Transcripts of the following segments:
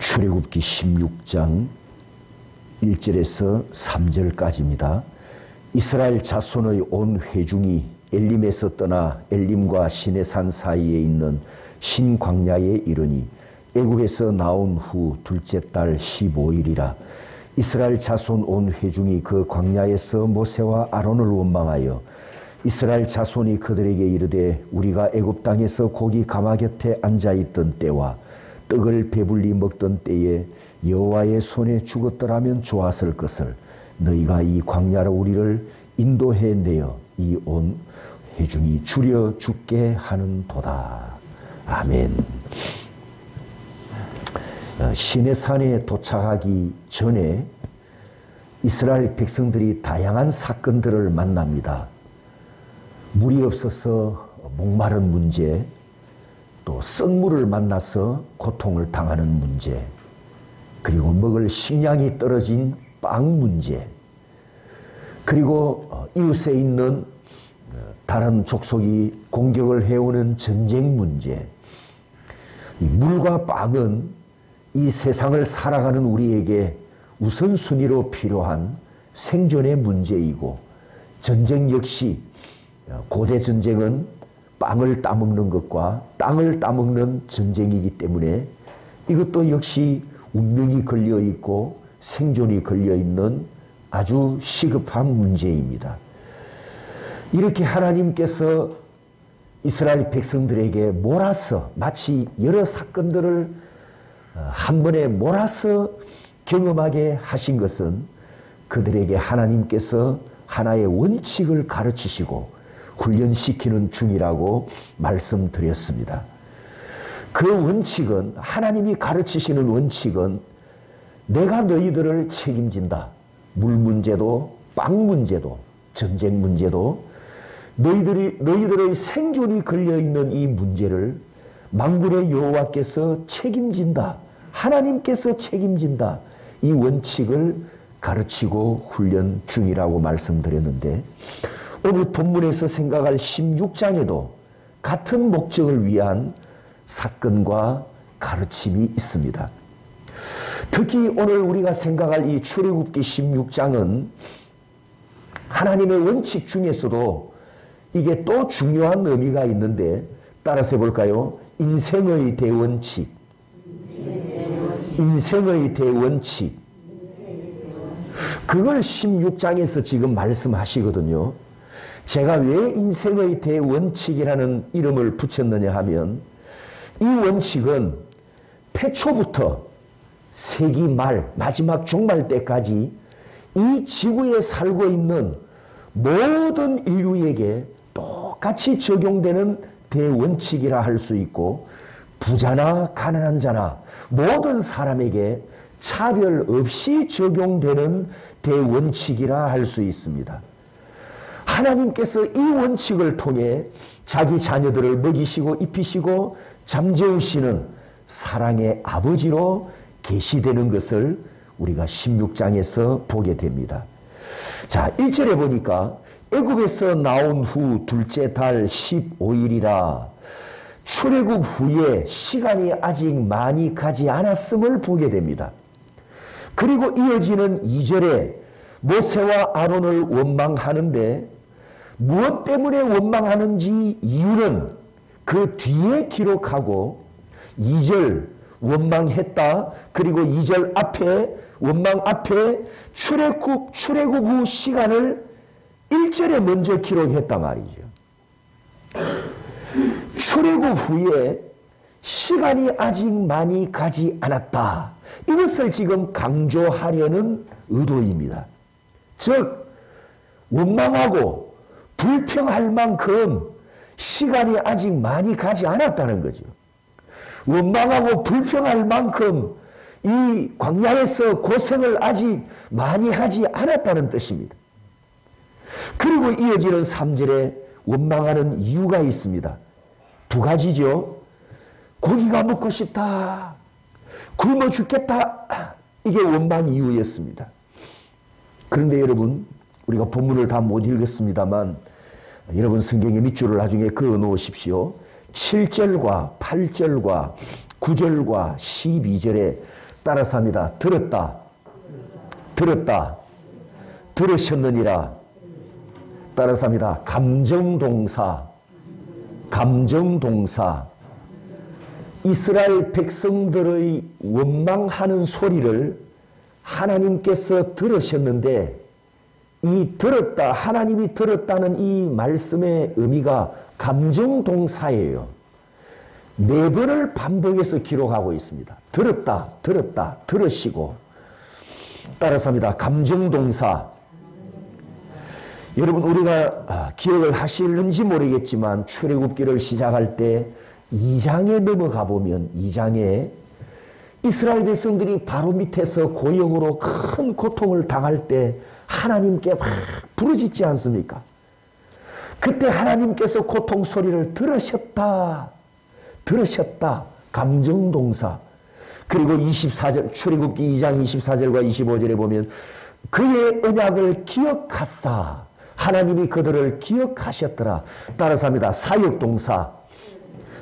출애굽기 16장 1절에서 3절까지입니다. 이스라엘 자손의 온 회중이 엘림에서 떠나 엘림과 시내산 사이에 있는 신광야에 이르니 애굽에서 나온 후 둘째 달 15일이라. 이스라엘 자손 온 회중이 그 광야에서 모세와 아론을 원망하여 이스라엘 자손이 그들에게 이르되 우리가 애굽 땅에서 고기 가마 곁에 앉아있던 때와 떡을 배불리 먹던 때에 여호와의 손에 죽었더라면 좋았을 것을 너희가 이 광야로 우리를 인도해 내어 이 온 회중이 줄여 죽게 하는도다. 아멘. 시내산에 도착하기 전에 이스라엘 백성들이 다양한 사건들을 만납니다. 물이 없어서 목마른 문제, 또 썩물을 만나서 고통을 당하는 문제, 그리고 먹을 식량이 떨어진 빵 문제, 그리고 이웃에 있는 다른 족속이 공격을 해오는 전쟁 문제. 이 물과 빵은 이 세상을 살아가는 우리에게 우선순위로 필요한 생존의 문제이고, 전쟁 역시 고대 전쟁은 빵을 따먹는 것과 땅을 따먹는 전쟁이기 때문에 이것도 역시 운명이 걸려있고 생존이 걸려있는 아주 시급한 문제입니다. 이렇게 하나님께서 이스라엘 백성들에게 몰아서 마치 여러 사건들을 한 번에 몰아서 경험하게 하신 것은 그들에게 하나님께서 하나의 원칙을 가르치시고 훈련시키는 중이라고 말씀드렸습니다. 그 원칙은, 하나님이 가르치시는 원칙은 내가 너희들을 책임진다. 물 문제도 빵 문제도 전쟁 문제도 너희들의 생존이 걸려있는 이 문제를 만군의 여호와께서 책임진다. 하나님께서 책임진다. 이 원칙을 가르치고 훈련 중이라고 말씀드렸는데, 오늘 본문에서 생각할 16장에도 같은 목적을 위한 사건과 가르침이 있습니다. 특히 오늘 우리가 생각할 이 출애굽기 16장은 하나님의 원칙 중에서도 이게 또 중요한 의미가 있는데, 따라서 해볼까요? 인생의 대원칙. 인생의 대원칙. 그걸 16장에서 지금 말씀하시거든요. 제가 왜 인생의 대원칙이라는 이름을 붙였느냐 하면, 이 원칙은 태초부터 세기 말, 마지막 종말 때까지 이 지구에 살고 있는 모든 인류에게 똑같이 적용되는 대원칙이라 할 수 있고, 부자나 가난한 자나 모든 사람에게 차별 없이 적용되는 대원칙이라 할 수 있습니다. 하나님께서 이 원칙을 통해 자기 자녀들을 먹이시고 입히시고 잠재우시는 사랑의 아버지로 계시되는 것을 우리가 16장에서 보게 됩니다. 자, 1절에 보니까 애굽에서 나온 후 둘째 달 15일이라. 출애굽 후에 시간이 아직 많이 가지 않았음을 보게 됩니다. 그리고 이어지는 2절에 모세와 아론을 원망하는데, 무엇 때문에 원망하는지 이유는 그 뒤에 기록하고, 2절 원망했다, 그리고 2절 앞에 원망 앞에 출애굽 후 시간을 1절에 먼저 기록했단 말이죠. 출애굽 후에 시간이 아직 많이 가지 않았다. 이것을 지금 강조하려는 의도입니다. 즉, 원망하고 불평할 만큼 시간이 아직 많이 가지 않았다는 거죠. 원망하고 불평할 만큼 이 광야에서 고생을 아직 많이 하지 않았다는 뜻입니다. 그리고 이어지는 3절에 원망하는 이유가 있습니다. 두 가지죠. 고기가 먹고 싶다. 굶어 죽겠다. 이게 원망 이유였습니다. 그런데 여러분, 우리가 본문을 다 못 읽었습니다만 여러분 성경의 밑줄을 나중에 그어 놓으십시오. 7절과 8절과 9절과 12절에 따라서 합니다. 들었다. 들었다. 들으셨느니라. 따라서 합니다. 감정동사. 감정동사. 이스라엘 백성들의 원망하는 소리를 하나님께서 들으셨는데 이 들었다, 하나님이 들었다는 이 말씀의 의미가 감정동사예요. 4번을 반복해서 기록하고 있습니다. 들었다, 들었다, 들으시고. 따라서 합니다. 감정동사. 여러분 우리가 기억을 하시는지 모르겠지만 출애굽기를 시작할 때 2장에 넘어가 보면 2장에 이스라엘 백성들이 바로 밑에서 고역으로 큰 고통을 당할 때 하나님께 막 부르짖지 않습니까? 그때 하나님께서 고통 소리를 들으셨다. 들으셨다. 감정동사. 그리고 24절 출애굽기 2장 24절과 25절에 보면 그의 언약을 기억하사 하나님이 그들을 기억하셨더라. 따라서 합니다. 사역동사.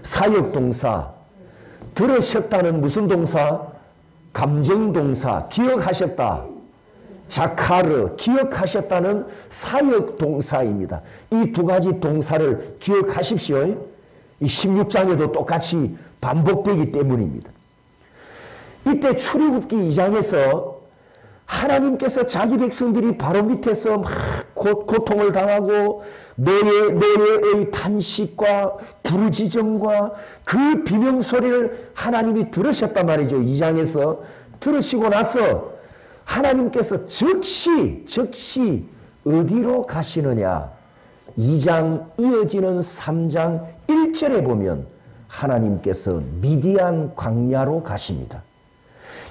사역동사. 들으셨다는 무슨 동사? 감정동사. 기억하셨다. 자카르. 기억하셨다는 사역동사입니다. 이 두 가지 동사를 기억하십시오. 이 16장에도 똑같이 반복되기 때문입니다. 이때 출애굽기 2장에서 하나님께서 자기 백성들이 바로 밑에서 막 고통을 당하고 노예의 탄식과 부르짖음과 그 비명소리를 하나님이 들으셨단 말이죠. 2장에서 들으시고 나서 하나님께서 즉시 어디로 가시느냐. 2장 이어지는 3장 1절에 보면 하나님께서 미디안 광야로 가십니다.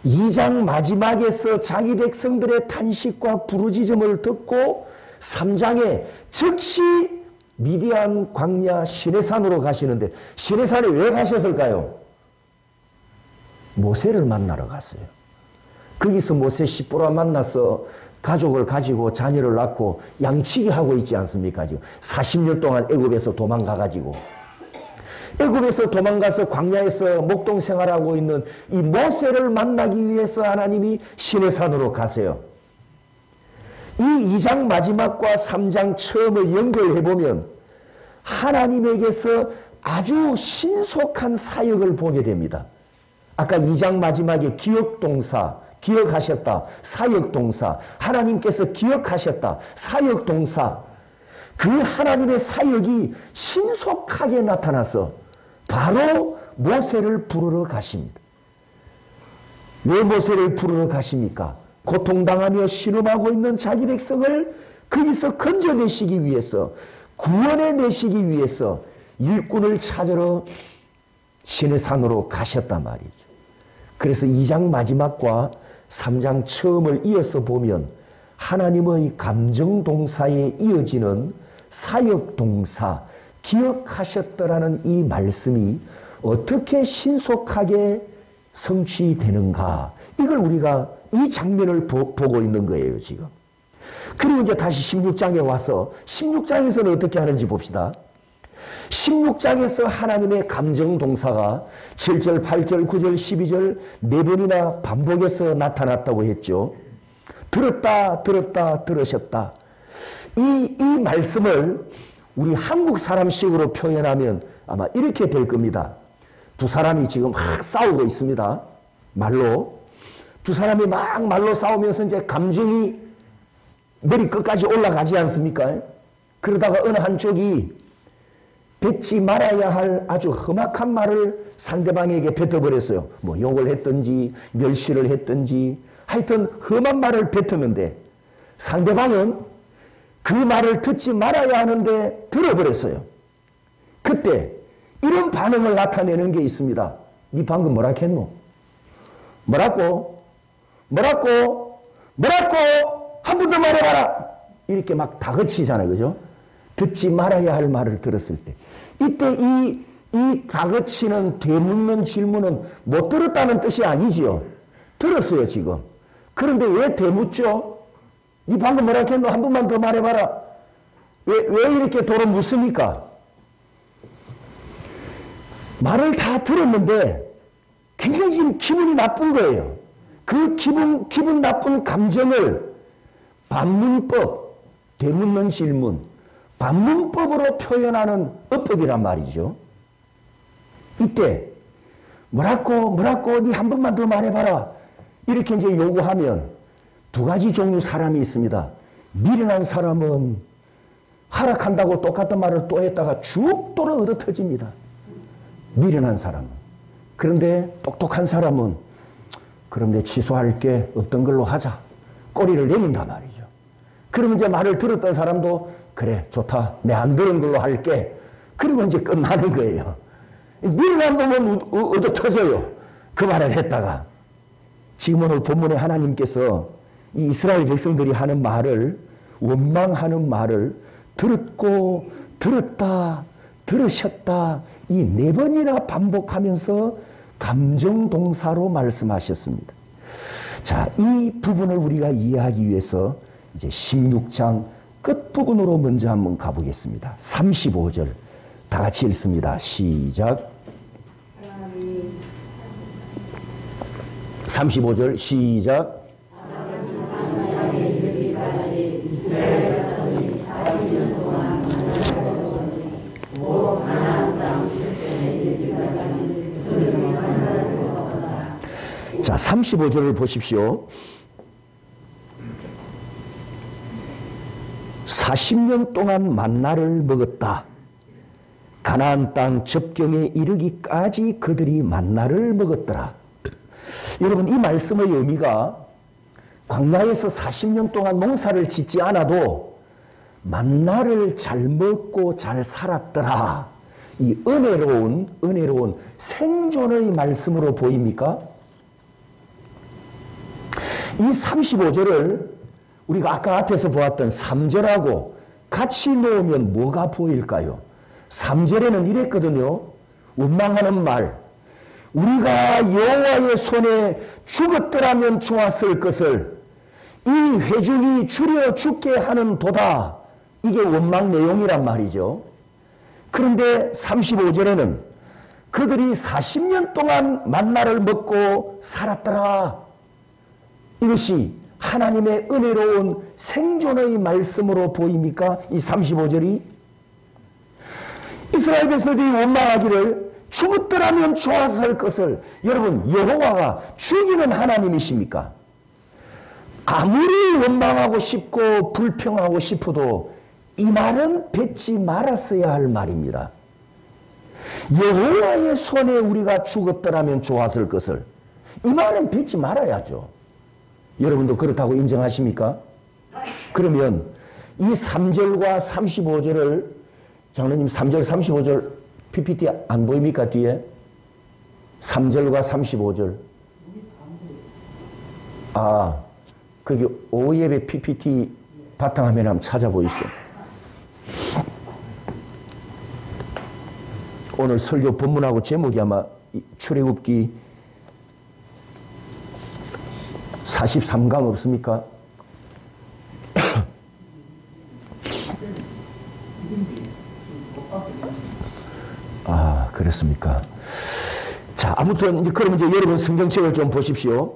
2장 마지막에서 자기 백성들의 탄식과 부르짖음을 듣고 3장에 즉시 미디안 광야 시내산으로 가시는데 시내산에 왜 가셨을까요? 모세를 만나러 갔어요. 거기서 모세 십보라 만나서 가족을 가지고 자녀를 낳고 양치기 하고 있지 않습니까? 지금 40년 동안 애굽에서 도망가가지고 애굽에서 도망가서 광야에서 목동 생활하고 있는 이 모세를 만나기 위해서 하나님이 시내산으로 가세요. 이 2장 마지막과 3장 처음을 연결해보면 하나님에게서 아주 신속한 사역을 보게 됩니다. 아까 2장 마지막에 기억동사, 기억하셨다, 사역동사, 하나님께서 기억하셨다, 사역동사. 그 하나님의 사역이 신속하게 나타나서 바로 모세를 부르러 가십니다. 왜 모세를 부르러 가십니까? 고통당하며 신음하고 있는 자기 백성을 거기서 건져내시기 위해서, 구원해내시기 위해서 일꾼을 찾으러 시내산으로 가셨단 말이죠. 그래서 2장 마지막과 3장 처음을 이어서 보면 하나님의 감정동사에 이어지는 사역동사, 기억하셨더라는 이 말씀이 어떻게 신속하게 성취되는가, 이걸 우리가 이 장면을 보고 있는 거예요 지금. 그리고 이제 다시 16장에 와서 16장에서는 어떻게 하는지 봅시다. 16장에서 하나님의 감정동사가 7절, 8절, 9절, 12절 4번이나 반복해서 나타났다고 했죠. 들었다, 들었다, 들으셨다. 이 말씀을 우리 한국 사람식으로 표현하면 아마 이렇게 될 겁니다. 두 사람이 지금 막 싸우고 있습니다. 말로. 두 사람이 막 말로 싸우면서 이제 감정이 머리 끝까지 올라가지 않습니까? 그러다가 어느 한쪽이 뱉지 말아야 할 아주 험악한 말을 상대방에게 뱉어버렸어요. 뭐 욕을 했든지 멸시를 했든지 하여튼 험한 말을 뱉었는데 상대방은 그 말을 듣지 말아야 하는데 들어버렸어요. 그때 이런 반응을 나타내는 게 있습니다. 네 방금 뭐라 했노? 뭐라고? 한 번 더 말해봐라! 이렇게 막 다그치잖아요. 그죠? 듣지 말아야 할 말을 들었을 때. 이때 이 다그치는 되묻는 질문은 못 들었다는 뜻이 아니지요. 들었어요, 지금. 그런데 왜 되묻죠? 네 방금 뭐라 했노? 한 번만 더 말해봐라. 왜 이렇게 도로 묻습니까? 말을 다 들었는데 굉장히 지금 기분이 나쁜 거예요. 그 기분 나쁜 감정을 반문법, 되묻는 질문, 반문법으로 표현하는 어법이란 말이죠. 이때 뭐라고 네 한 번만 더 말해봐라. 이렇게 이제 요구하면 두 가지 종류 사람이 있습니다. 미련한 사람은 하락한다고 똑같은 말을 또 했다가 죽도록 얻어터집니다. 미련한 사람은. 그런데 똑똑한 사람은 그럼 내 취소할 게 없던 걸로 하자. 꼬리를 내민단 말이죠. 그러면 이제 말을 들었던 사람도 그래 좋다. 내 안 들은 걸로 할게. 그리고 이제 끝나는 거예요. 미련한 놈은 얻어터져요. 그 말을 했다가. 지금 오늘 본문에 하나님께서 이 이스라엘 백성들이 하는 말을, 원망하는 말을 들었고 들었다 들으셨다 이 4번이나 반복하면서 감정동사로 말씀하셨습니다. 자, 이 부분을 우리가 이해하기 위해서 이제 16장 끝부분으로 먼저 한번 가보겠습니다. 35절 다 같이 읽습니다. 시작. 35절 시작. 자, 35절을 보십시오. 40년 동안 만나를 먹었다. 가나안 땅 접경에 이르기까지 그들이 만나를 먹었더라. 여러분, 이 말씀의 의미가 광야에서 40년 동안 농사를 짓지 않아도 만나를 잘 먹고 잘 살았더라. 이 은혜로운 생존의 말씀으로 보입니까? 이 35절을 우리가 아까 앞에서 보았던 3절하고 같이 놓으면 뭐가 보일까요? 3절에는 이랬거든요. 원망하는 말. 우리가 여호와의 손에 죽었더라면 좋았을 것을 이 회중이 줄여 죽게 하는 도다. 이게 원망 내용이란 말이죠. 그런데 35절에는 그들이 40년 동안 만나를 먹고 살았더라. 이것이 하나님의 은혜로운 생존의 말씀으로 보입니까? 이 35절이 이스라엘 백성들이 원망하기를 죽었더라면 좋았을 것을. 여러분, 여호와가 죽이는 하나님이십니까? 아무리 원망하고 싶고 불평하고 싶어도 이 말은 뱉지 말았어야 할 말입니다. 여호와의 손에 우리가 죽었더라면 좋았을 것을. 이 말은 뱉지 말아야죠. 여러분도 그렇다고 인정하십니까? 그러면 이 3절과 35절을 장로님 3절 35절 PPT 안 보입니까 뒤에? 3절과 35절. 아, 거기 오예배 PPT 바탕화면 한번 찾아보이소. 오늘 설교 본문하고 제목이 아마 출애굽기 43강 없습니까? 아, 그렇습니까? 자, 아무튼 그럼 이제 여러분 성경책을 좀 보십시오.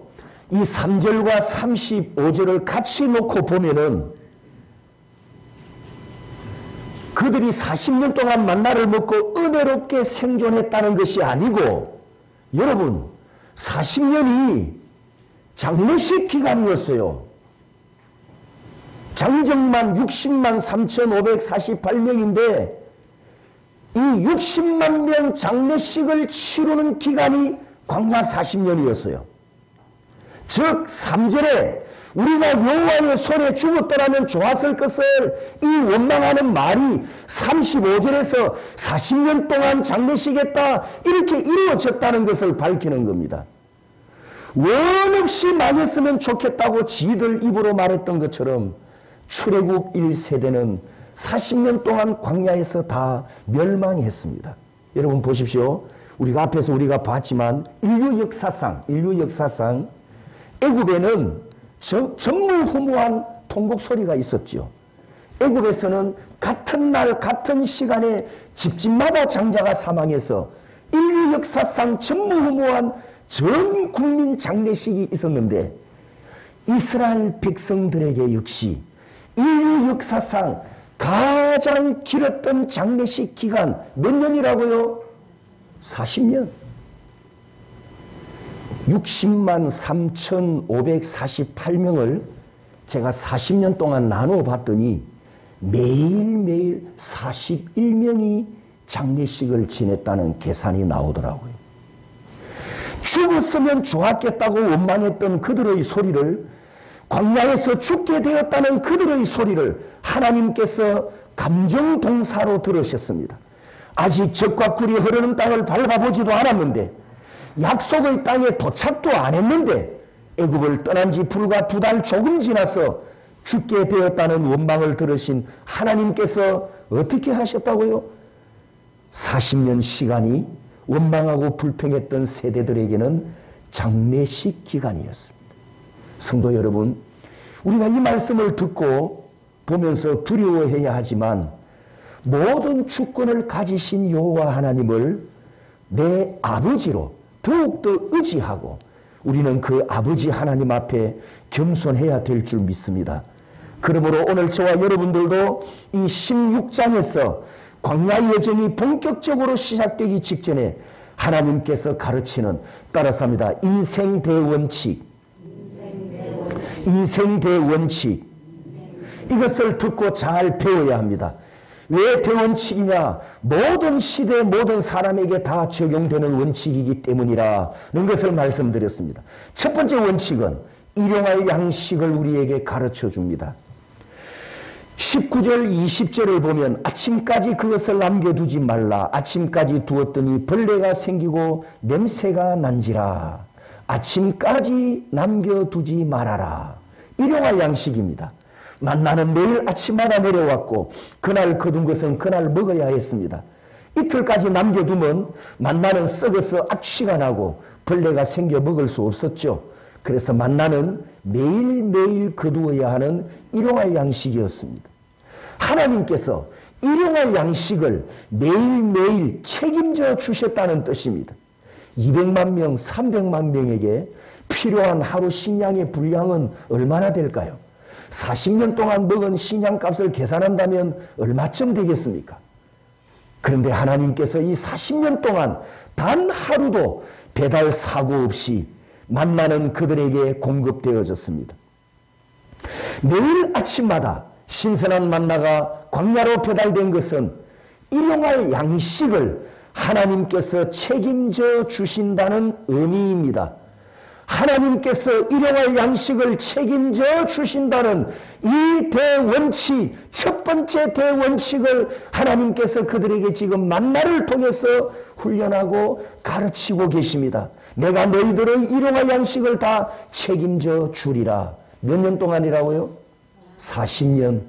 이 3절과 35절을 같이 놓고 보면은 그들이 40년 동안 만나를 먹고 은혜롭게 생존했다는 것이 아니고, 여러분 40년이 장례식 기간이었어요. 장정만 60만 3,548명인데 이 60만 명 장례식을 치르는 기간이 광야 40년이었어요. 즉 3절에 우리가 여호와의 손에 죽었더라면 좋았을 것을 이 원망하는 말이 35절에서 40년 동안 장례식했다 이렇게 이루어졌다는 것을 밝히는 겁니다. 원없이 망했으면 좋겠다고 지들 입으로 말했던 것처럼 출애굽 1세대는 40년 동안 광야에서 다 멸망했습니다. 여러분 보십시오. 우리가 앞에서 우리가 봤지만 인류 역사상 애굽에는 전무후무한 통곡 소리가 있었죠. 애굽에서는 같은 날 같은 시간에 집집마다 장자가 사망해서 인류 역사상 전무후무한 전 국민 장례식이 있었는데 이스라엘 백성들에게 역시 인류 역사상 가장 길었던 장례식 기간 몇 년이라고요? 40년. 60만 3,548명을 제가 40년 동안 나누어 봤더니 매일매일 41명이 장례식을 지냈다는 계산이 나오더라고요. 죽었으면 좋았겠다고 원망했던 그들의 소리를, 광야에서 죽게 되었다는 그들의 소리를 하나님께서 감정동사로 들으셨습니다. 아직 젖과 꿀이 흐르는 땅을 밟아보지도 않았는데, 약속의 땅에 도착도 안 했는데 애굽을 떠난 지 불과 2달 조금 지나서 죽게 되었다는 원망을 들으신 하나님께서 어떻게 하셨다고요? 40년 시간이 원망하고 불평했던 세대들에게는 장례식 기간이었습니다. 성도 여러분, 우리가 이 말씀을 듣고 보면서 두려워해야 하지만 모든 주권을 가지신 여호와 하나님을 내 아버지로 더욱더 의지하고 우리는 그 아버지 하나님 앞에 겸손해야 될 줄 믿습니다. 그러므로 오늘 저와 여러분들도 이 16장에서 광야 여정이 본격적으로 시작되기 직전에 하나님께서 가르치는, 따라서 합니다, 인생 대원칙. 인생 대원칙. 이것을 듣고 잘 배워야 합니다. 왜 대원칙이냐? 모든 시대 모든 사람에게 다 적용되는 원칙이기 때문이라는 것을 말씀드렸습니다. 첫 번째 원칙은 일용할 양식을 우리에게 가르쳐 줍니다. 19절 20절을 보면 아침까지 그것을 남겨두지 말라. 아침까지 두었더니 벌레가 생기고 냄새가 난지라. 아침까지 남겨두지 말아라. 일용할 양식입니다. 만나는 매일 아침마다 내려왔고 그날 거둔 것은 그날 먹어야 했습니다. 이틀까지 남겨두면 만나는 썩어서 악취가 나고 벌레가 생겨 먹을 수 없었죠. 그래서 만나는 매일매일 거두어야 하는 일용할 양식이었습니다. 하나님께서 일용할 양식을 매일매일 책임져 주셨다는 뜻입니다. 200만 명, 300만 명에게 필요한 하루 식량의 분량은 얼마나 될까요? 40년 동안 먹은 식량값을 계산한다면 얼마쯤 되겠습니까? 그런데 하나님께서 이 40년 동안 단 하루도 배달 사고 없이 만나는 그들에게 공급되어졌습니다. 매일 아침마다 신선한 만나가 광야로 배달된 것은 일용할 양식을 하나님께서 책임져 주신다는 의미입니다. 하나님께서 일용할 양식을 책임져 주신다는 이 대원칙, 첫 번째 대원칙을 하나님께서 그들에게 지금 만나를 통해서 훈련하고 가르치고 계십니다. 내가 너희들의 일용할 양식을 다 책임져 주리라. 몇 년 동안이라고요? 40년.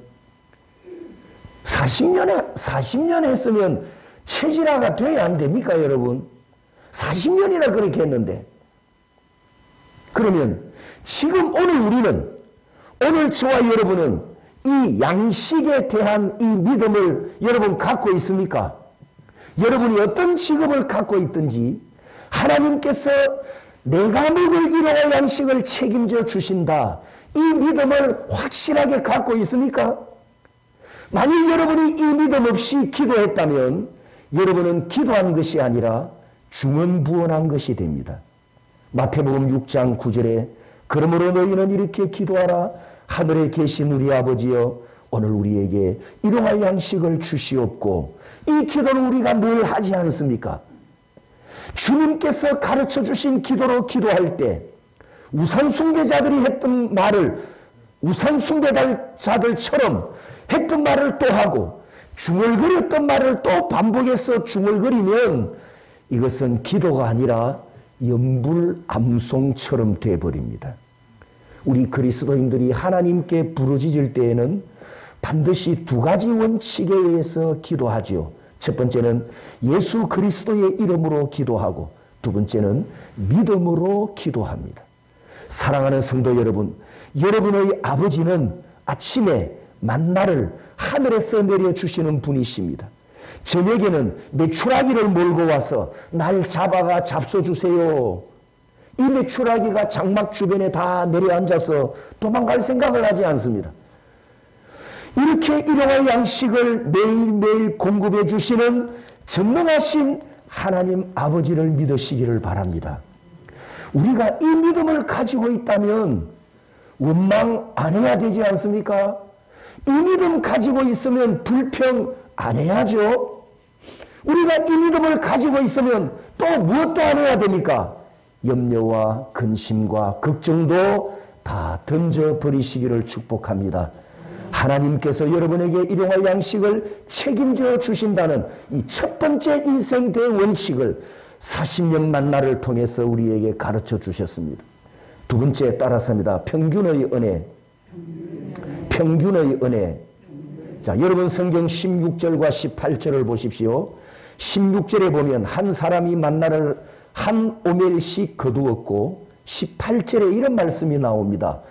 40년 했으면 체질화가 돼야 안 됩니까, 여러분? 40년이나 그렇게 했는데. 그러면 지금 오늘 저와 여러분은 이 양식에 대한 이 믿음을 여러분 갖고 있습니까? 여러분이 어떤 직업을 갖고 있든지 하나님께서 내가 먹을 일용할 양식을 책임져 주신다. 이 믿음을 확실하게 갖고 있습니까? 만일 여러분이 이 믿음 없이 기도했다면 여러분은 기도한 것이 아니라 중언부언한 것이 됩니다. 마태복음 6장 9절에 그러므로 너희는 이렇게 기도하라. 하늘에 계신 우리 아버지여 오늘 우리에게 일용할 양식을 주시옵고. 이 기도는 우리가 늘 하지 않습니까? 주님께서 가르쳐 주신 기도로 기도할 때 우상숭배자들이 했던 말을 우상숭배자들처럼 했던 말을 또 하고 중얼거렸던 말을 또 반복해서 중얼거리면 이것은 기도가 아니라 연불암송처럼 되어버립니다. 우리 그리스도인들이 하나님께 부르짖을 때에는 반드시 두 가지 원칙에 의해서 기도하지요. 첫 번째는 예수 그리스도의 이름으로 기도하고 두 번째는 믿음으로 기도합니다. 사랑하는 성도 여러분, 여러분의 아버지는 아침에 만나를 하늘에서 내려주시는 분이십니다. 저녁에는 메추라기를 몰고 와서 날 잡아가 잡숴주세요. 이 메추라기가 장막 주변에 다 내려앉아서 도망갈 생각을 하지 않습니다. 이렇게 일용할 양식을 매일매일 공급해 주시는 전능하신 하나님 아버지를 믿으시기를 바랍니다. 우리가 이 믿음을 가지고 있다면 원망 안 해야 되지 않습니까? 이 믿음 가지고 있으면 불평 안 해야죠. 우리가 이 믿음을 가지고 있으면 또 무엇도 안 해야 됩니까? 염려와 근심과 걱정도 다 던져버리시기를 축복합니다. 하나님께서 여러분에게 일용할 양식을 책임져 주신다는 이 첫 번째 인생 대원칙을 40년 만나를 통해서 우리에게 가르쳐 주셨습니다. 두 번째 따라서입니다. 평균의 은혜. 평균의 은혜. 자, 여러분 성경 16절과 18절을 보십시오. 16절에 보면 한 사람이 만나를 한 오멜씩 거두었고 18절에 이런 말씀이 나옵니다.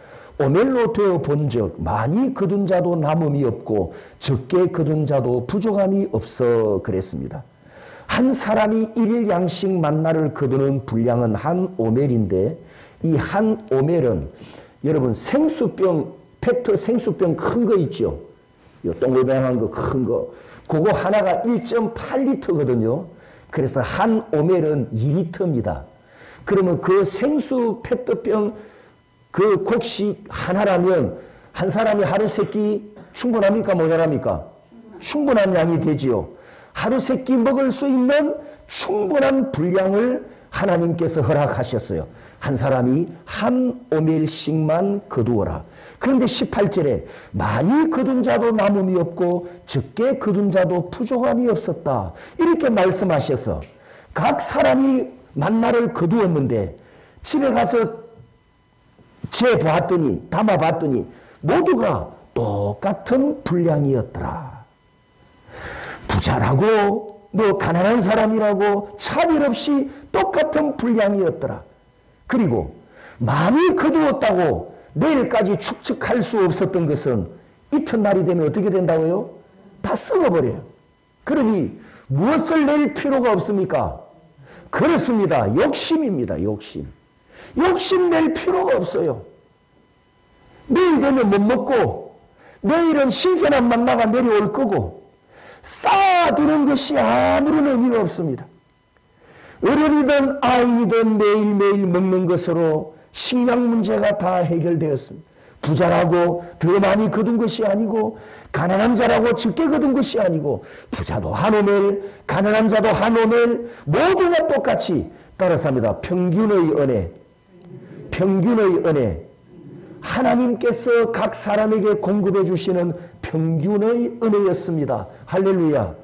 오멜로 되어 본즉 많이 거둔 자도 남음이 없고 적게 거둔 자도 부족함이 없어 그랬습니다. 한 사람이 일일 양식 만나를 거두는 분량은 한 오멜인데 이 한 오멜은 여러분 생수병, 페트 생수병 큰 거 있죠? 요 동글뱅한 거 큰 거. 그거 하나가 1.8리터거든요. 그래서 한 오멜은 2리터입니다. 그러면 그 생수 페트병 그 곡식 하나라면 한 사람이 하루 세 끼 충분합니까? 모자랍니까? 충분한 양이 되지요. 하루 세 끼 먹을 수 있는 충분한 분량을 하나님께서 허락하셨어요. 한 사람이 한 오멜씩만 거두어라. 그런데 18절에 많이 거둔 자도 남음이 없고 적게 거둔 자도 부족함이 없었다. 이렇게 말씀하셔서 각 사람이 만나를 거두었는데 집에 가서 재보았더니 담아봤더니 모두가 똑같은 분량이었더라. 부자라고 뭐 가난한 사람이라고 차별 없이 똑같은 분량이었더라. 그리고 많이 거두었다고 내일까지 축적할 수 없었던 것은 이튿날이 되면 어떻게 된다고요? 다 썩어버려요. 그러니 무엇을 낼 필요가 없습니까? 그렇습니다. 욕심입니다. 욕심. 욕심 낼 필요가 없어요. 내일 되면 못 먹고 내일은 신선한 만나가 내려올 거고 쌓아두는 것이 아무런 의미가 없습니다. 어른이든 아이든 매일매일 먹는 것으로 식량 문제가 다 해결되었습니다. 부자라고 더 많이 거둔 것이 아니고 가난한 자라고 적게 거둔 것이 아니고 부자도 한 오멜 가난한 자도 한 오멜 모두가 똑같이 따라서 합니다. 평균의 은혜. 평균의 은혜. 하나님께서 각 사람에게 공급해 주시는 평균의 은혜였습니다. 할렐루야.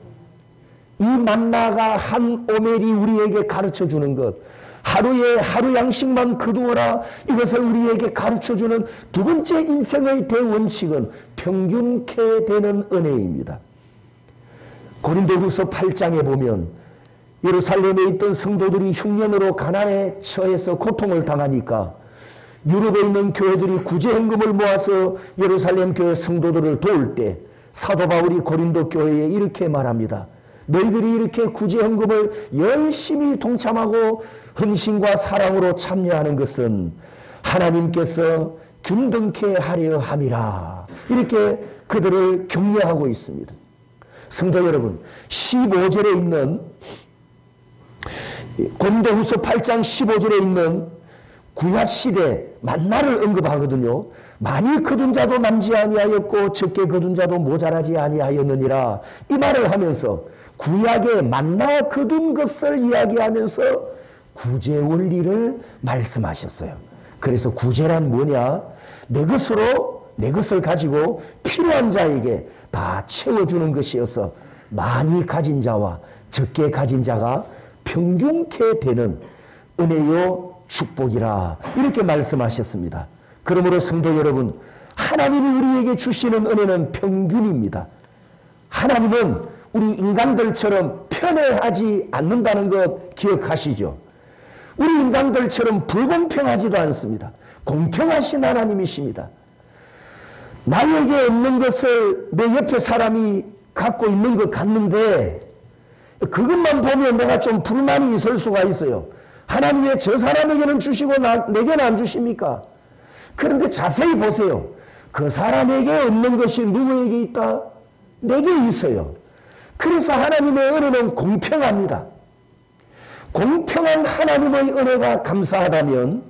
이 만나가 한 오멜이 우리에게 가르쳐 주는 것, 하루에 하루 양식만 거두어라, 이것을 우리에게 가르쳐 주는 두 번째 인생의 대원칙은 평균케 되는 은혜입니다. 고린도후서 8장에 보면 예루살렘에 있던 성도들이 흉년으로 가난에 처해서 고통을 당하니까 유럽에 있는 교회들이 구제헌금을 모아서 예루살렘 교회 성도들을 도울 때 사도 바울이 고린도 교회에 이렇게 말합니다. 너희들이 이렇게 구제헌금을 열심히 동참하고 헌신과 사랑으로 참여하는 것은 하나님께서 균등케 하려 함이라. 이렇게 그들을 격려하고 있습니다. 성도 여러분, 15절에 있는 고린도후서 8장 15절에 있는 구약시대 만나를 언급하거든요. 많이 거둔 자도 남지 아니하였고 적게 거둔 자도 모자라지 아니하였느니라. 이 말을 하면서 구약의 만나 거둔 것을 이야기하면서 구제 원리를 말씀하셨어요. 그래서 구제란 뭐냐? 내 것을 가지고 필요한 자에게 다 채워주는 것이어서 많이 가진 자와 적게 가진 자가 평균케 되는 은혜요 축복이라 이렇게 말씀하셨습니다. 그러므로 성도 여러분, 하나님이 우리에게 주시는 은혜는 평균입니다. 하나님은 우리 인간들처럼 편애하지 않는다는 것 기억하시죠? 우리 인간들처럼 불공평하지도 않습니다. 공평하신 하나님이십니다. 나에게 없는 것을 내 옆에 사람이 갖고 있는 것 같는데 그것만 보면 내가 좀 불만이 있을 수가 있어요. 하나님 왜 저 사람에게는 주시고 내게는 안 주십니까? 그런데 자세히 보세요. 그 사람에게 없는 것이 누구에게 있다? 내게 있어요. 그래서 하나님의 은혜는 공평합니다. 공평한 하나님의 은혜가 감사하다면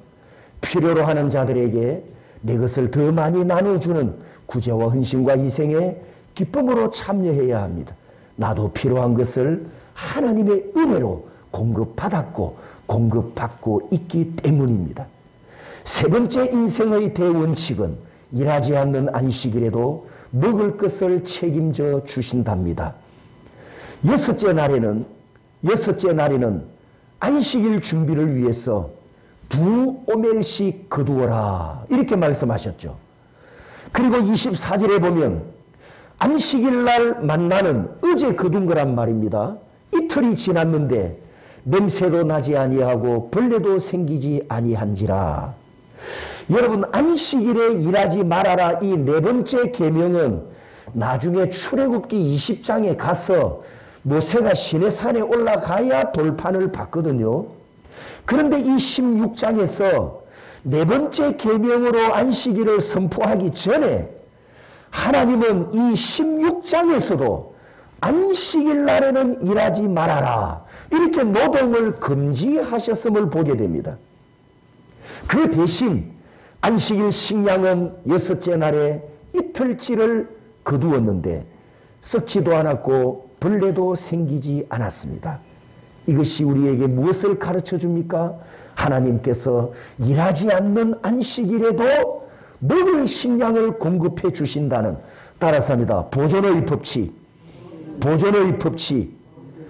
필요로 하는 자들에게 내 것을 더 많이 나눠주는 구제와 헌신과 희생에 기쁨으로 참여해야 합니다. 나도 필요한 것을 하나님의 은혜로 공급받고 있기 때문입니다. 세 번째 인생의 대원칙은 일하지 않는 안식일에도 먹을 것을 책임져 주신답니다. 여섯째 날에는 안식일 준비를 위해서 2오멜씩 거두어라 이렇게 말씀하셨죠. 그리고 24절에 보면 안식일 날 만나는 어제 거둔 거란 말입니다. 이틀이 지났는데 냄새도 나지 아니하고 벌레도 생기지 아니한지라. 여러분, 안식일에 일하지 말아라 이 네 번째 계명은 나중에 출애굽기 20장에 가서 모세가 시내산에 올라가야 돌판을 받거든요. 그런데 이 16장에서 네 번째 계명으로 안식일을 선포하기 전에 하나님은 이 16장에서도 안식일 날에는 일하지 말아라 이렇게 노동을 금지하셨음을 보게 됩니다. 그 대신 안식일 식량은 여섯째 날에 이틀치를 거두었는데 썩지도 않았고 벌레도 생기지 않았습니다. 이것이 우리에게 무엇을 가르쳐 줍니까? 하나님께서 일하지 않는 안식일에도 먹을 식량을 공급해 주신다는, 따라서 합니다. 보존의 법칙.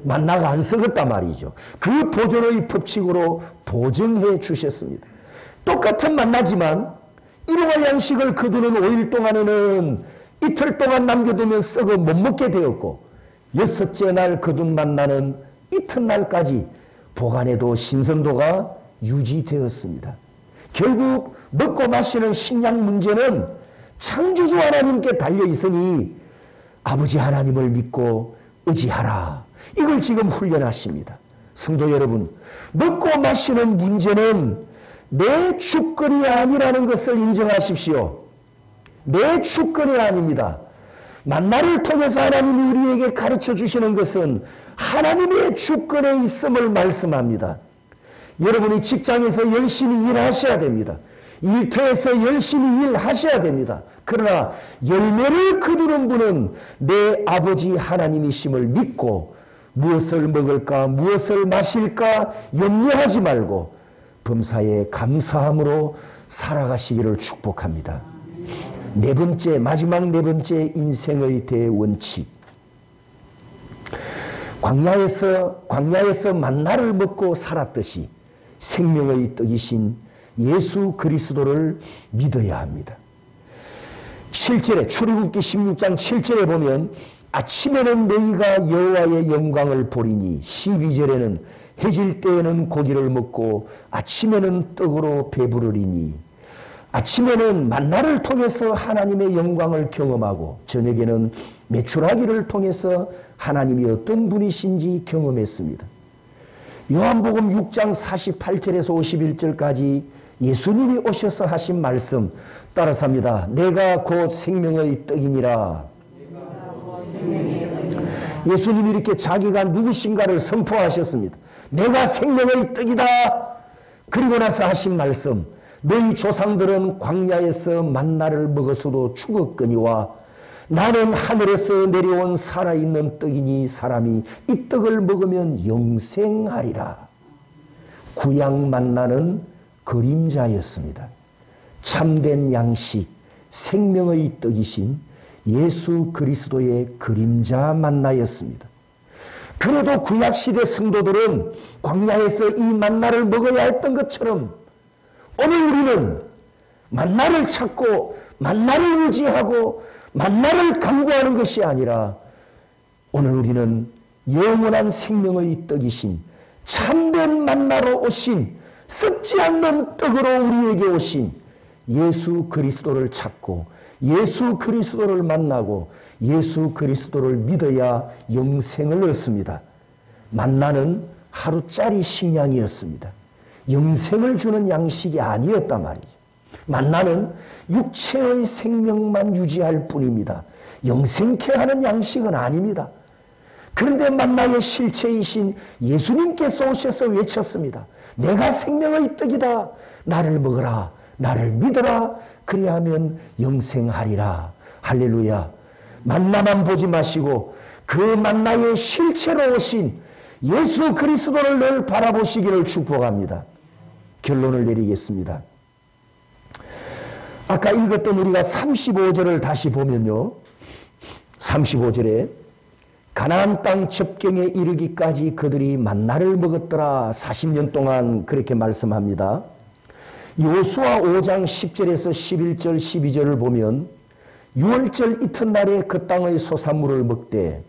만나가 안 썩었단 말이죠. 그 보존의 법칙으로 보증해 주셨습니다. 똑같은 만나지만 일용할 양식을 거두는 5일 동안에는 이틀 동안 남겨두면 썩어 못 먹게 되었고, 여섯째 날 거둔 만나는 이튿날까지 보관해도 신선도가 유지되었습니다. 결국 먹고 마시는 식량 문제는 창조주 하나님께 달려있으니 아버지 하나님을 믿고 의지하라. 이걸 지금 훈련하십니다. 성도 여러분, 먹고 마시는 문제는 내 주권이 아니라는 것을 인정하십시오. 내 주권이 아닙니다. 만나를 통해서 하나님이 우리에게 가르쳐 주시는 것은 하나님의 주권에 있음을 말씀합니다. 여러분이 직장에서 열심히 일하셔야 됩니다. 일터에서 열심히 일하셔야 됩니다. 그러나 열매를 거두는 분은 내 아버지 하나님이심을 믿고 무엇을 먹을까 무엇을 마실까 염려하지 말고 범사에 감사함으로 살아가시기를 축복합니다. 네 번째, 마지막 네 번째 인생의 대원칙. 광야에서 만나를 먹고 살았듯이 생명의 떡이신 예수 그리스도를 믿어야 합니다. 7절에 출애굽기 16장 7절에 보면 아침에는 너희가 여호와의 영광을 보리니, 12절에는 해질 때에는 고기를 먹고 아침에는 떡으로 배부르리니, 아침에는 만나를 통해서 하나님의 영광을 경험하고 저녁에는 메추라기를 통해서 하나님이 어떤 분이신지 경험했습니다. 요한복음 6장 48절에서 51절까지 예수님이 오셔서 하신 말씀 따라서 합니다. 내가 곧 생명의 떡이니라. 예수님이 이렇게 자기가 누구신가를 선포하셨습니다. 내가 생명의 떡이다. 그리고 나서 하신 말씀, 너희 조상들은 광야에서 만나를 먹어서도 죽었거니와 나는 하늘에서 내려온 살아있는 떡이니 사람이 이 떡을 먹으면 영생하리라. 구약 만나는 그림자였습니다. 참된 양식, 생명의 떡이신 예수 그리스도의 그림자 만나였습니다. 그래도 구약시대 성도들은 광야에서 이 만나를 먹어야 했던 것처럼 오늘 우리는 만나를 찾고 만나를 의지하고 만나를 간구하는 것이 아니라 오늘 우리는 영원한 생명의 떡이신 참된 만나로 오신 썩지 않는 떡으로 우리에게 오신 예수 그리스도를 찾고 예수 그리스도를 만나고 예수 그리스도를 믿어야 영생을 얻습니다. 만나는 하루짜리 식량이었습니다. 영생을 주는 양식이 아니었단 말이죠. 만나는 육체의 생명만 유지할 뿐입니다. 영생케 하는 양식은 아닙니다. 그런데 만나의 실체이신 예수님께서 오셔서 외쳤습니다. 내가 생명의 떡이다. 나를 먹으라. 나를 믿어라. 그리하면 영생하리라. 할렐루야. 만나만 보지 마시고 그 만나의 실체로 오신 예수 그리스도를 늘 바라보시기를 축복합니다. 결론을 내리겠습니다. 아까 읽었던 우리가 35절을 다시 보면요. 35절에 가나안 땅 접경에 이르기까지 그들이 만나를 먹었더라. 40년 동안 그렇게 말씀합니다. 여호수아 5장 10절에서 11절 12절을 보면 6월절 이튿날에 그 땅의 소산물을 먹되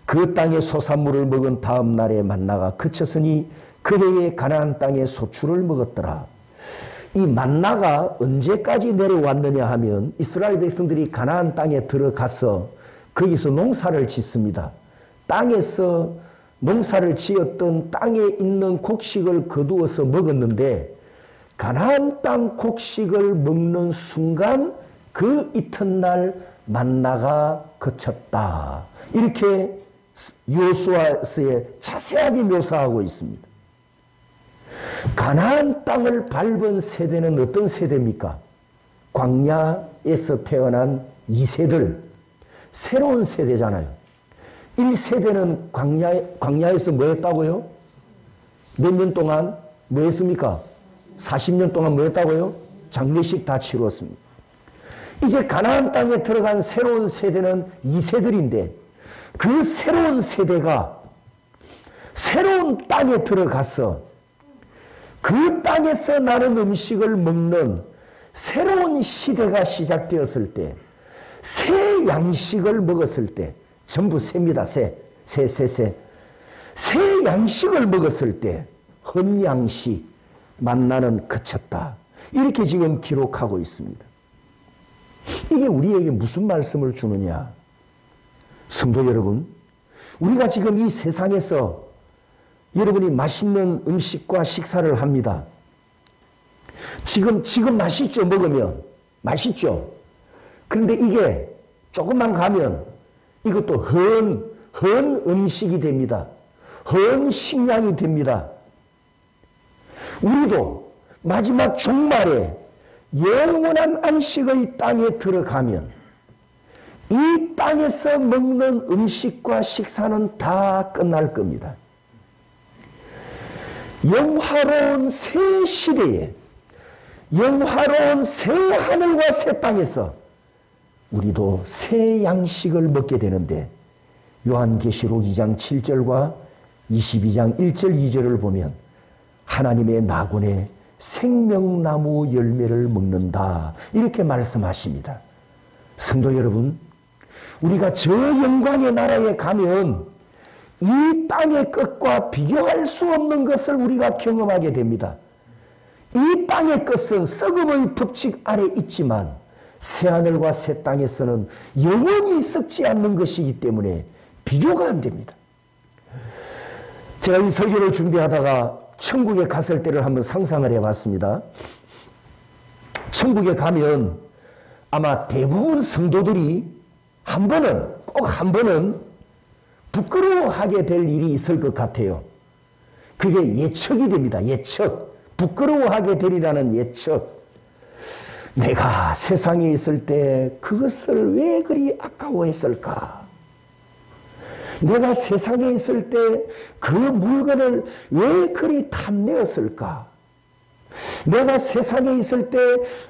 그 땅의 소산물을 먹은 다음 날에 만나가 그쳤으니 그 해에 가나안 땅의 소출을 먹었더라. 이 만나가 언제까지 내려왔느냐 하면 이스라엘 백성들이 가나안 땅에 들어가서 거기서 농사를 짓습니다. 땅에서 농사를 지었던 땅에 있는 곡식을 거두어서 먹었는데 가나안 땅 곡식을 먹는 순간 그 이튿날 만나가 그쳤다. 이렇게 여호수아서에 자세하게 묘사하고 있습니다. 가나안 땅을 밟은 세대는 어떤 세대입니까? 광야에서 태어난 2세들, 새로운 세대잖아요. 1세대는 광야에서 뭐 했다고요? 몇 년 동안 뭐 했습니까? 40년 동안 뭐 했다고요? 장례식 다 치루었습니다. 이제 가나안 땅에 들어간 새로운 세대는 2세들인데 그 새로운 세대가 새로운 땅에 들어가서 그 땅에서 나는 음식을 먹는 새로운 시대가 시작되었을 때 새 양식을 먹었을 때 전부 새입니다. 새 양식을 먹었을 때 헌양식 만나는 그쳤다. 이렇게 지금 기록하고 있습니다. 이게 우리에게 무슨 말씀을 주느냐? 성도 여러분, 우리가 지금 이 세상에서 여러분이 맛있는 음식과 식사를 합니다. 지금 맛있죠? 먹으면 맛있죠? 그런데 이게 조금만 가면 이것도 헌 음식이 됩니다. 헌 식량이 됩니다. 우리도 마지막 종말에 영원한 안식의 땅에 들어가면 이 땅에서 먹는 음식과 식사는 다 끝날 겁니다. 영화로운 새 시대에 영화로운 새 하늘과 새 땅에서 우리도 새 양식을 먹게 되는데 요한계시록 2장 7절과 22장 1절 2절을 보면 하나님의 낙원에 생명나무 열매를 먹는다 이렇게 말씀하십니다. 성도 여러분, 우리가 저 영광의 나라에 가면 이 땅의 것과 비교할 수 없는 것을 우리가 경험하게 됩니다. 이 땅의 것은 썩음의 법칙 아래 있지만 새하늘과 새 땅에서는 영원히 썩지 않는 것이기 때문에 비교가 안 됩니다. 제가 이 설교를 준비하다가 천국에 갔을 때를 한번 상상을 해봤습니다. 천국에 가면 아마 대부분 성도들이 꼭 한 번은 부끄러워하게 될 일이 있을 것 같아요. 그게 예측이 됩니다. 예측. 부끄러워하게 되리라는 예측. 내가 세상에 있을 때 그것을 왜 그리 아까워했을까? 내가 세상에 있을 때 그 물건을 왜 그리 탐내었을까? 내가 세상에 있을 때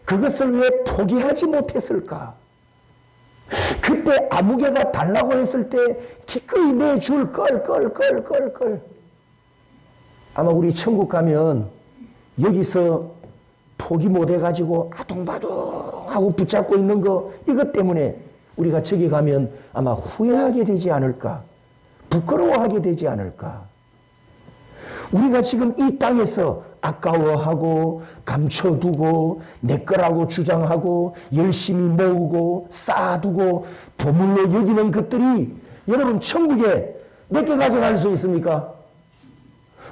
그것을 왜 포기하지 못했을까? 그때 아무개가 달라고 했을 때 기꺼이 내줄 걸. 아마 우리 천국 가면 여기서 포기 못해가지고 아둥바둥하고 붙잡고 있는 거 이것 때문에 우리가 저기 가면 아마 후회하게 되지 않을까? 부끄러워하게 되지 않을까? 우리가 지금 이 땅에서 아까워하고 감춰두고 내 거라고 주장하고 열심히 모으고 쌓아두고 보물로 여기는 것들이 여러분 천국에 몇 개 가져갈 수 있습니까?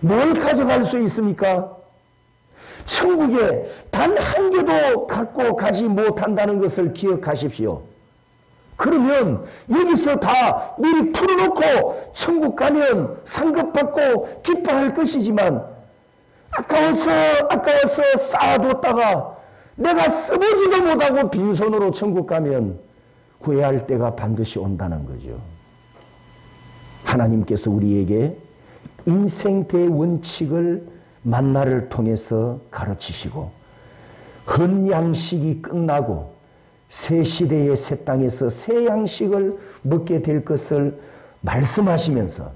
뭘 가져갈 수 있습니까? 천국에 단 한 개도 갖고 가지 못한다는 것을 기억하십시오. 그러면 여기서 다 미리 풀어놓고 천국 가면 상급받고 기뻐할 것이지만 아까워서 쌓아뒀다가 내가 써보지도 못하고 빈손으로 천국 가면 후회할 때가 반드시 온다는 거죠. 하나님께서 우리에게 인생 대원칙을 만나를 통해서 가르치시고 헌 양식이 끝나고 새 시대의 새 땅에서 새 양식을 먹게 될 것을 말씀하시면서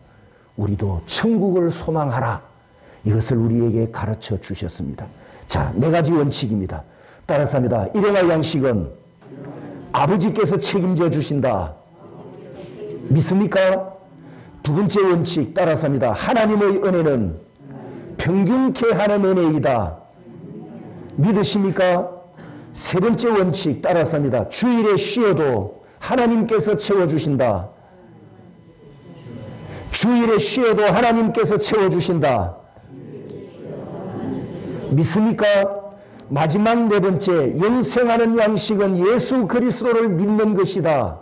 우리도 천국을 소망하라. 이것을 우리에게 가르쳐 주셨습니다. 자, 4가지 원칙입니다. 따라서 합니다. 일용할 양식은 아버지께서 책임져 주신다. 믿습니까? 2번째 원칙 따라서 합니다. 하나님의 은혜는 평균케 하는 은혜이다. 믿으십니까? 3번째 원칙 따라서 합니다. 주일에 쉬어도 하나님께서 채워주신다. 주일에 쉬어도 하나님께서 채워주신다. 믿습니까? 마지막 4번째, 영생하는 양식은 예수 그리스도를 믿는 것이다.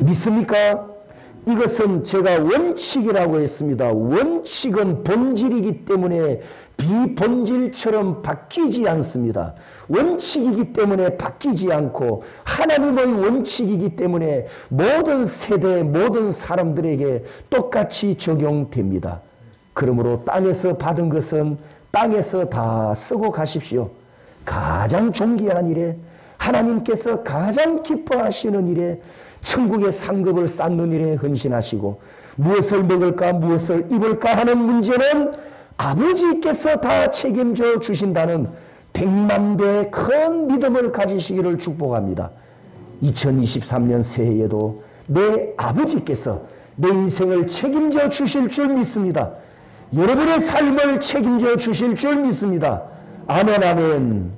믿습니까? 이것은 제가 원칙이라고 했습니다. 원칙은 본질이기 때문에 비본질처럼 바뀌지 않습니다. 원칙이기 때문에 바뀌지 않고 하나님의 원칙이기 때문에 모든 세대, 모든 사람들에게 똑같이 적용됩니다. 그러므로 땅에서 받은 것은 땅에서 다 쓰고 가십시오. 가장 존귀한 일에, 하나님께서 가장 기뻐하시는 일에, 천국의 상급을 쌓는 일에 헌신하시고 무엇을 먹을까 무엇을 입을까 하는 문제는 아버지께서 다 책임져 주신다는 100만 배의 큰 믿음을 가지시기를 축복합니다. 2023년 새해에도 내 아버지께서 내 인생을 책임져 주실 줄 믿습니다. 여러분의 삶을 책임져 주실 줄 믿습니다. 아멘, 아멘.